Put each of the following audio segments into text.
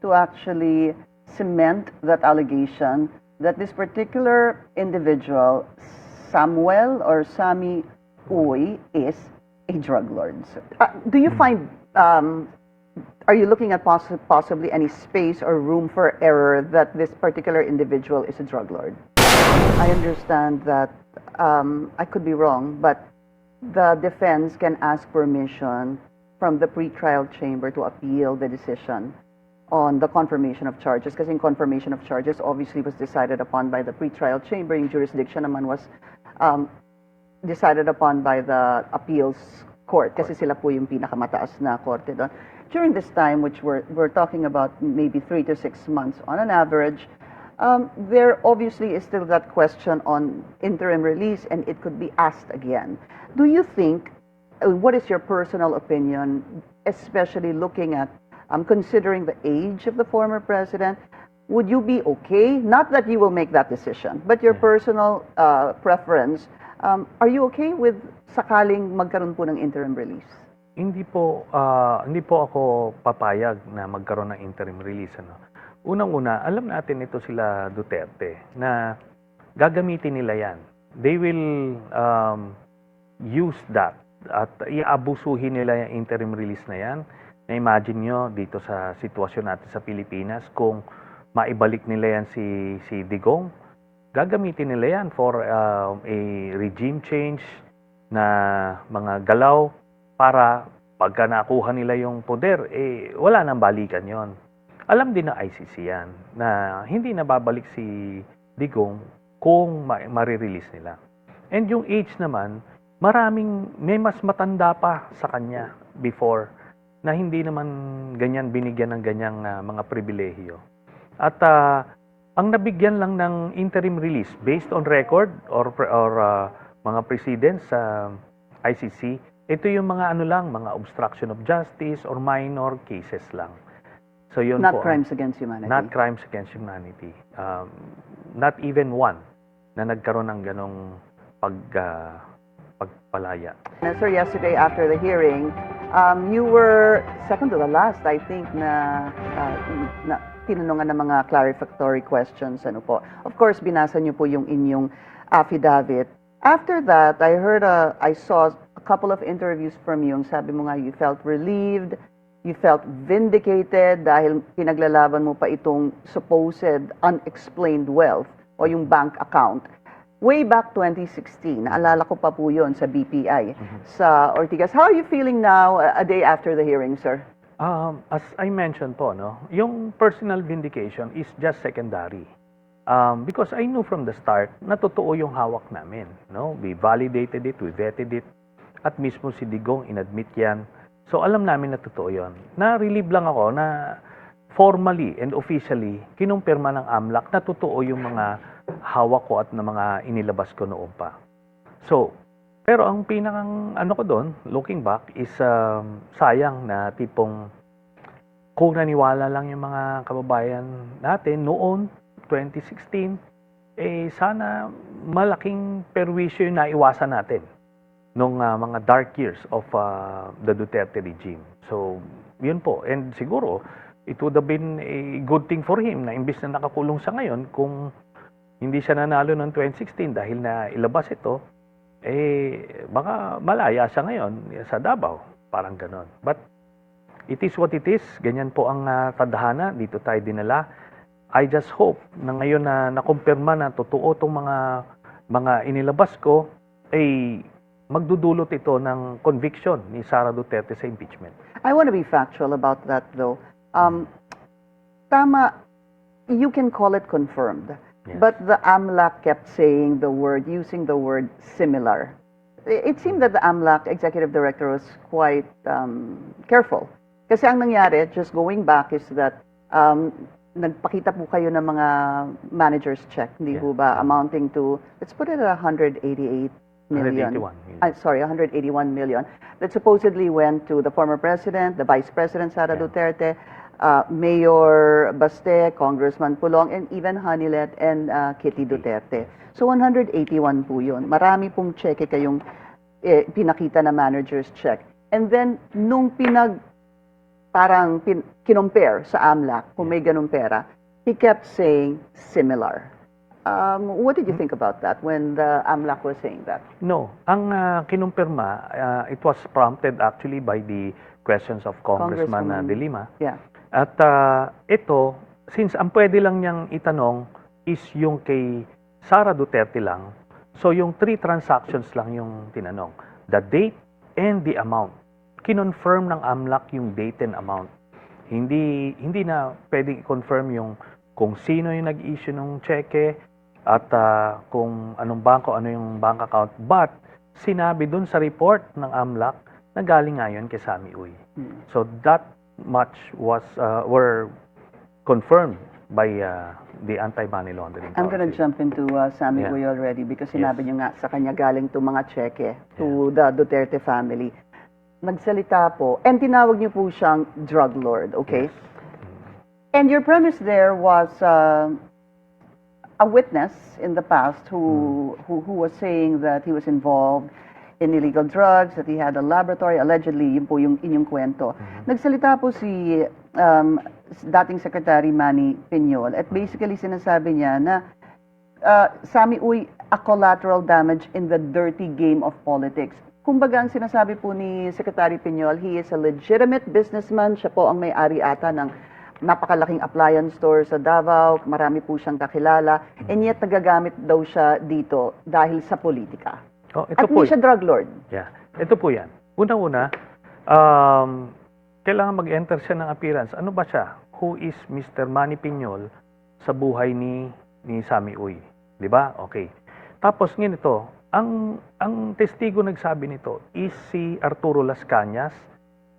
to actually cement that allegation that this particular individual, Samuel or Sami Uy, is a drug lord. Do you find, are you looking at possibly any space or room for error that this particular individual is a drug lord? I understand that, I could be wrong, but the defense can ask permission from the pretrial chamber to appeal the decision on the confirmation of charges. Kasi in confirmation of charges obviously was decided upon by the pretrial chamber. Yung jurisdiction naman was decided upon by the appeals court. Kasi sila po yung pinakamataas na korte doon. During this time, which we're talking about maybe 3 to 6 months on an average, there obviously is still that question on interim release, and it could be asked again. Do you think, what is your personal opinion, especially looking at, considering the age of the former president, would you be okay? Not that you will make that decision, but your personal preference, are you okay with sakaling magkaroon po ng interim release? Hindi po ako papayag na magkaroon ng interim release. Unang-una, alam natin ito sila Duterte na gagamitin nila yan. They will use that at iabusuhin nila yung interim release na yan. Na-imagine nyo dito sa sitwasyon natin sa Pilipinas, kung maibalik nila yan si Digong, gagamitin nila yan for a regime change na mga galaw para pagka nakuha nila yung poder, wala nang balikan yon. Alam din ng ICC yan na hindi nababalik si Digong kung marirelease nila. And yung age naman, may mas matanda pa sa kanya before na hindi naman ganyan binigyan ng ganyang mga pribilehiyo. At ang nabigyan lang ng interim release based on record or mga precedents sa ICC, ito yung mga mga obstruction of justice or minor cases lang. So yun Not po, crimes against humanity. Not crimes against humanity. Not even one na nagkaroon ng ganong pagpalaya. Sir, yesterday after the hearing, you were second to the last, I think, na tinanungan ng mga clarificatory questions. Ano po. Of course, binasa niyo po yung inyong affidavit. After that, I saw a couple of interviews from you. Sabi mo nga, you felt relieved, you felt vindicated dahil pinaglalaban mo pa itong supposed unexplained wealth o yung bank account. Way back 2016, naalala ko pa po yun sa BPI, sa Ortigas. How are you feeling now, a day after the hearing, sir? As I mentioned po, yung personal vindication is just secondary. Because I knew from the start na totoo yung hawak namin. We validated it, we vetted it, at mismo si Digong inadmit yan. So alam namin na totoo yun. Na-relieve lang ako na formally and officially kinumpirma ng AMLAC na totoo yung mga hawak ko at na mga inilabas ko noon pa. So, pero ang pinakang ko doon, looking back, is sayang na tipong kung naniwala lang yung mga kababayan natin noon, 2016, sana malaking perwisyo yung naiwasan natin nung mga dark years of the Duterte regime. So, yun po. And siguro, it would have been a good thing for him na imbis na nakakulong siya ngayon, kung hindi siya nanalo noong 2016 dahil na ilabas ito, baka malaya siya ngayon sa Davao. Parang ganon. But, it is what it is. Ganyan po ang tadhana. Dito tayo dinala. I just hope na ngayon na nakumpirma na totoo itong mga inilabas ko, magdudulot ito ng conviction ni Sara Duterte sa impeachment. I want to be factual about that, though. Tama, you can call it confirmed. Yes. But the AMLAC kept saying using the word similar. It seemed that the AMLAC executive director was quite careful. Kasi ang nangyari, just going back, is that nagpakita po kayo ng mga manager's check, hindi po ba, amounting to, let's put it at 188 million. 181 million. Sorry, 181 million. That supposedly went to the former president, the vice president, Sara Duterte, Mayor Baste, Congressman Pulong, and even Hanilet and Kitty Duterte. So 181 po yun. Marami pong cheque kayong pinakita na manager's check. And then, nung parang kinompare sa AMLAC kung may ganung pera, he kept saying similar. What did you think about that when the AMLAC was saying that? No, ang kinumpirma, it was prompted actually by the questions of Congressman Congresswoman. De Lima. Yeah. At ito, since ang pwede lang niyang itanong is yung kay Sara Duterte lang, so yung 3 transactions lang yung tinanong. The date and the amount. Kinonfirm ng AMLAC yung date and amount. Hindi na pwedeng i-confirm yung kung sino yung nag-issue ng cheque at kung anong bangko, ano yung bank account. But sinabi dun sa report ng AMLAC na galing nga yun kay Sammy Uy. So that much was were confirmed by the anti-money laundering. I'm gonna Council. jump into Sammy Yeah. Uy already because Yes. sinabi niyo nga sa kanya galing to mga cheque to the Duterte family. Nagsalita po, and tinawag niyo po siyang drug lord, okay? Yes. And your premise there was a witness in the past who was saying that he was involved in illegal drugs, that he had a laboratory, allegedly, yun po yung inyong kwento. Nagsalita po si dating Secretary Manny Piñol at basically sinasabi niya na Sammy Uy, a collateral damage in the dirty game of politics. Kumbaga, ang sinasabi po ni Secretary Piñol, he is a legitimate businessman. Siya po ang may-ari ata ng napakalaking appliance store sa Davao. Marami po siyang kakilala. And yet, nagagamit daw siya dito dahil sa politika. Oh, ito At po. hindi siya drug lord. Yeah. Ito po yan. Unang-una, kailangan mag-enter siya ng appearance. Ano ba siya? Who is Mr. Manny Piñol sa buhay ni Sammy Uy? Di ba? Okay. Tapos ngayon ito, ang testigo nagsabi nito is si Arturo Las Cañas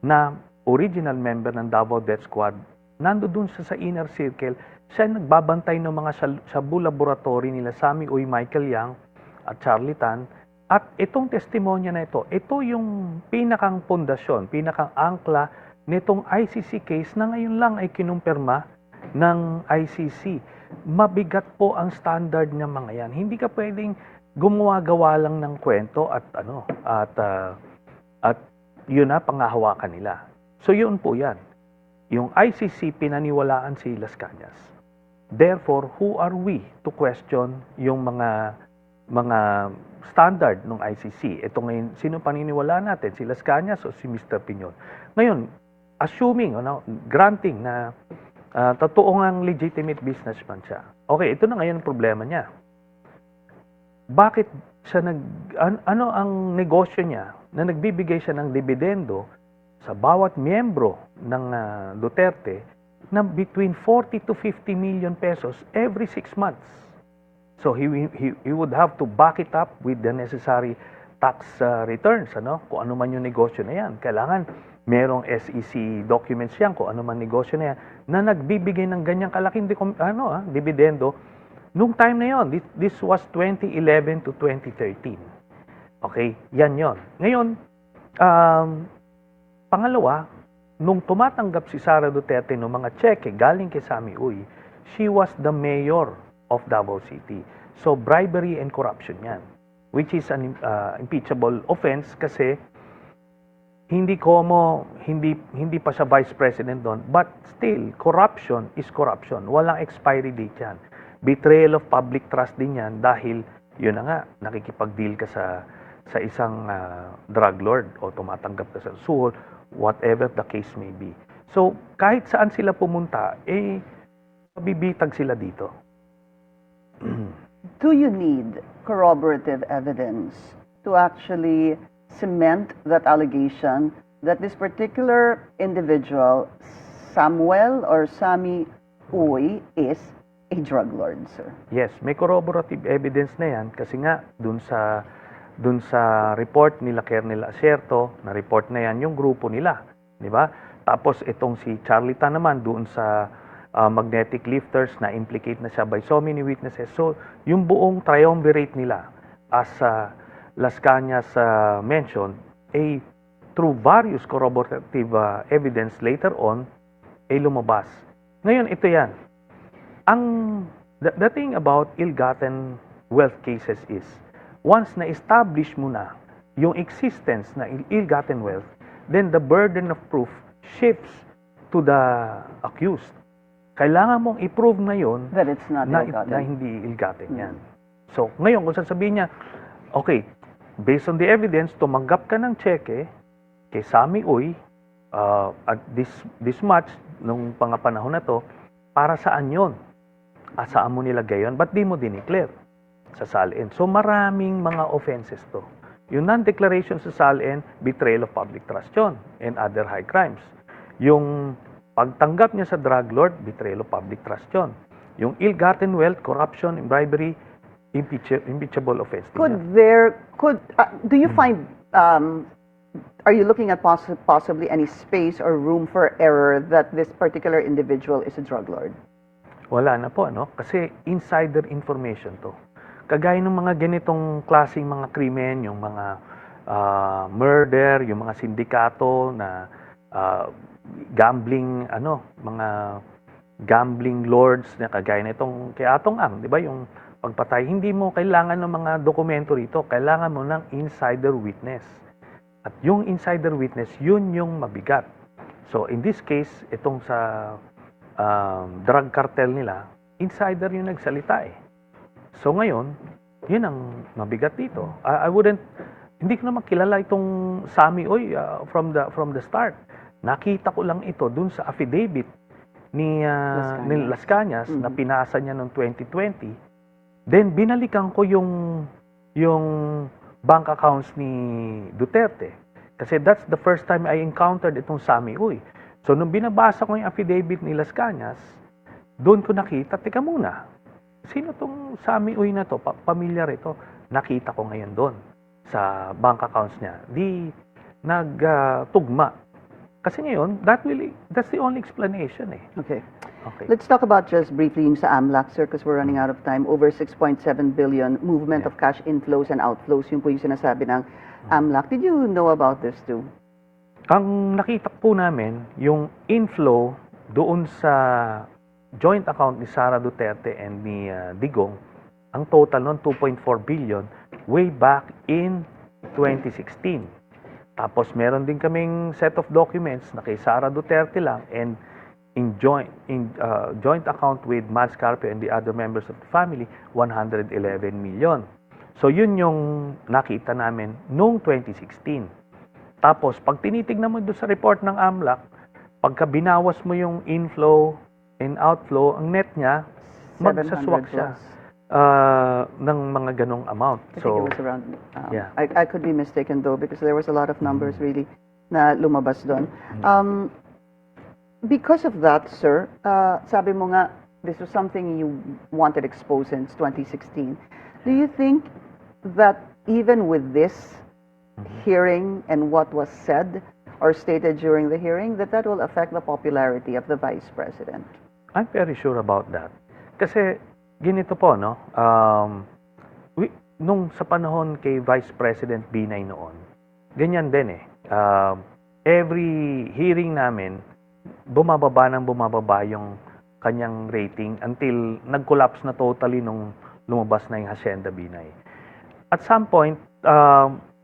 na original member ng Davao Death Squad. Nando dun siya sa inner circle. Siya nagbabantay ng mga shabu laboratory nila Sammy Uy, Michael Yang at Charlie Tan. At itong testimonya na ito yung pinakang pundasyon, pinakang angkla nitong ICC case na ngayon lang ay kinumpirma ng ICC. Mabigat po ang standard ng mga yan. Hindi ka pwedeng gumawa-gawa lang ng kwento at yun na pangahawakan nila. So yun po yan. Yung ICC pinaniwalaan si Las Cañas. Therefore, who are we to question yung mga standard ng ICC? Ito ngayon, sino paniniwalaan natin? Si Las Cañas o si Mr. Piñol? Ngayon, assuming, granting na totoo ngang legitimate businessman siya. Okay, ito na ngayon ang problema niya. Bakit siya ano ang negosyo niya na nagbibigay siya ng dividendo sa bawat miyembro ng Duterte na between 40 to 50 million pesos every 6 months. So he would have to back it up with the necessary tax returns, kung ano man yung negosyo na yan. Kailangan merong SEC documents yan, kung ano man negosyo na yan, na nagbibigay ng ganyang kalaking dividendo. Nung time na yon, this was 2011 to 2013. Okay, yan yon. Ngayon, pangalawa, nung tumatanggap si Sara Duterte ng mga cheque galing kay Sammy Uy, she was the mayor of Davao City. So, bribery and corruption yan, which is an impeachable offense kasi hindi pa siya vice president doon, but still, corruption is corruption. Walang expiry date yan. Betrayal of public trust din yan dahil, yun na nga, nakikipag-deal ka sa isang drug lord o tumatanggap ka sa suhol, whatever the case may be. So, kahit saan sila pumunta, mabibitag sila dito. Do you need corroborative evidence to actually cement that allegation that this particular individual, Samuel or Sammy Uy, is a drug lord, sir? Yes, may corroborative evidence na yan kasi nga dun sa report nila Kernel Acierto, na report na yan yung grupo nila, di ba? Tapos itong si Charlie Tan naman doon sa magnetic lifters na implicate na siya by so many witnesses. So, yung buong triumvirate nila as Las Cañas mentioned, through various corroborative evidence later on, lumabas. Ngayon, ito yan. The thing about ill-gotten wealth cases is, once na-establish mo na yung existence na ill-gotten wealth, then the burden of proof shifts to the accused. Kailangan mong i-prove ngayon That it's not na, ill-gotten. na hindi ill-gotten yan. So, ngayon, kung sasabihin niya, okay, based on the evidence, tumanggap ka ng cheque kay Sammy Uy at this much, nung pangapanahon na to, para saan yon? Saan mo nilagay yun? Ba't di mo dineclare sa SALN? So, maraming mga offenses to. Yung non-declaration sa SALN, betrayal of public trust yun, and other high crimes. Yung pagtanggap niya sa drug lord, betrayal of public trust yun. Yung ill-gotten wealth, corruption, and bribery, impeachable offense. Do you find, are you looking at possibly any space or room for error that this particular individual is a drug lord? Wala na po, no? Kasi insider information to. Kagaya ng mga ganitong klaseng mga krimen, yung mga murder, yung mga sindikato na gambling, mga gambling lords na kagaya nitong kay Atong Ang, di ba? Yung pagpatay, hindi mo kailangan ng mga dokumento rito, kailangan mo ng insider witness. At yung insider witness, yun yung mabigat. So, in this case, itong sa drug cartel nila, insider yung nagsalita eh. So, ngayon, yun ang mabigat dito. Hindi ko naman kilala itong Sammy Uy from the start. Nakita ko lang ito dun sa affidavit ni Las Cañas na pinasa niya noong 2020. Then, binalikan ko yung bank accounts ni Duterte. Kasi that's the first time I encountered itong Sammy Uy. So, nung binabasa ko yung affidavit ni Las Cañas, doon ko nakita, teka muna, sino tong Sammy Uy na to? Pamilyar ito. Nakita ko ngayon doon sa bank accounts niya. Di nagtugma. Kasi ngayon, that's the only explanation eh. Okay. Okay. Let's talk about just briefly yung sa AMLAC, sir, because we're running out of time. Over 6.7 billion movement of cash inflows and outflows. Yung po yung sinasabi ng AMLAC. Did you know about this too? Ang nakita po namin, yung inflow doon sa joint account ni Sara Duterte and ni Digong, ang total noon 2.4 billion way back in 2016. Tapos meron din kaming set of documents na kay Sara Duterte lang and in joint account with Mads Carpio and the other members of the family, 111 million. So yun yung nakita namin noong 2016. Tapos pag tinitignan mo doon sa report ng AMLAC, pagka binawas mo yung inflow and outflow, ang net niya, 700 magsaswak siya plus. ng mga ganong amount. I think it was around, yeah. I could be mistaken though because there was a lot of numbers really na lumabas doon. Because of that, sir, sabi mo nga, this was something you wanted exposed since 2016. Do you think that even with this hearing and what was said or stated during the hearing, that will affect the popularity of the Vice President? I'm very sure about that. Kasi ganito po, no? Nung sa panahon kay Vice President Binay noon, ganyan din eh. Every hearing namin, bumababa yung kanyang rating until nag-collapse na totally nung lumabas na yung Hacienda Binay. At some point,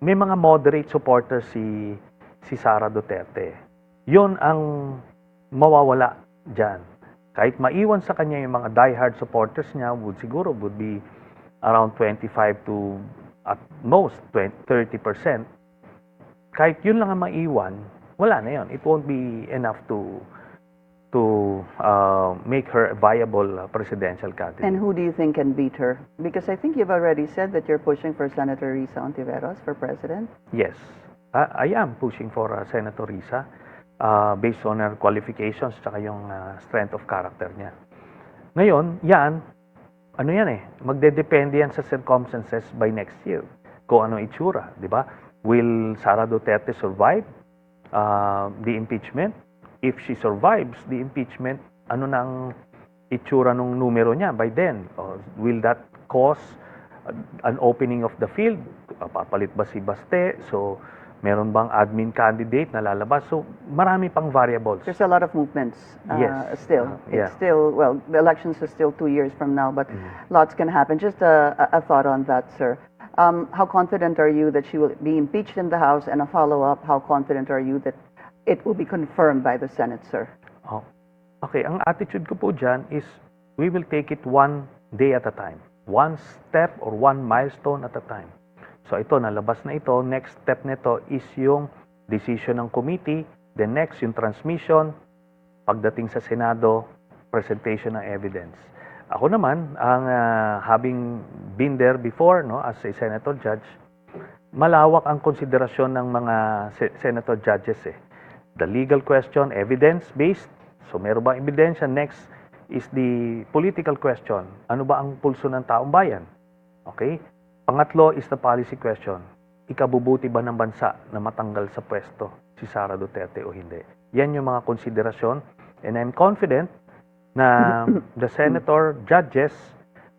may mga moderate supporters si Sara Duterte. Yun ang mawawala dyan. Kahit maiwan sa kanya yung mga diehard supporters niya, would be around 25 to at most 30%. Kahit yun lang ang maiwan, wala na yun. It won't be enough to make her a viable presidential candidate. And who do you think can beat her? Because I think you've already said that you're pushing for Senator Risa Ontiveros for president. Yes, I am pushing for Senator Risa based on her qualifications at yung strength of character niya. Ngayon, magdedepende yan sa circumstances by next year. Kung ano itsura, di ba? Will Sara Duterte survive the impeachment? If she survives the impeachment, ano nang itsura nung numero niya by then? Or will that cause an opening of the field? Papalit ba si Baste? So, meron bang admin candidate na lalabas? So, marami pang variables. There's a lot of movements Yes. still. Yeah. It's still, well, the elections are still 2 years from now, but lots can happen. Just a thought on that, sir. How confident are you that she will be impeached in the House? And a follow-up, how confident are you that it will be confirmed by the Senate, sir? Oh, okay, ang attitude ko po dyan is we will take it one day at a time. One step or one milestone at a time. So ito, nalabas na ito. Next step nito is yung decision ng committee. The next, yung transmission. Pagdating sa Senado, presentation ng evidence. Ako naman, having been there before, no, as a senator judge, malawak ang konsiderasyon ng mga senator judges eh. The legal question, evidence-based. So meron ba ebidensya? Next is the political question. Ano ba ang pulso ng taong bayan? Okay? Pangatlo is the policy question. Ikabubuti ba ng bansa na matanggal sa pwesto si Sara Duterte o hindi? Yan yung mga konsiderasyon. And I'm confident na the senator judges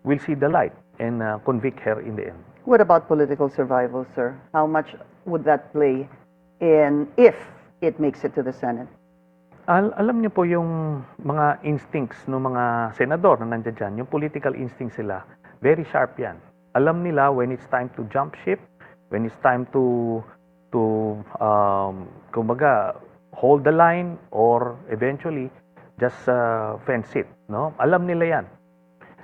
will see the light and convict her in the end. What about political survival, sir? How much would that play in if it makes it to the Senate? Alam niyo po yung mga instincts ng mga senador na nandiyan dyan, yung political instincts sila, very sharp yan. Alam nila when it's time to jump ship, when it's time to kumbaga, hold the line or eventually just fence it, no? Alam nila yan.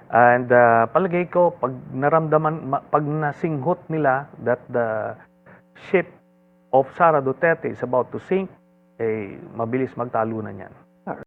And palagay ko, pag naramdaman, pag nasinghot nila that the ship of Sara Duterte is about to sink, eh, mabilis magtalunan yan.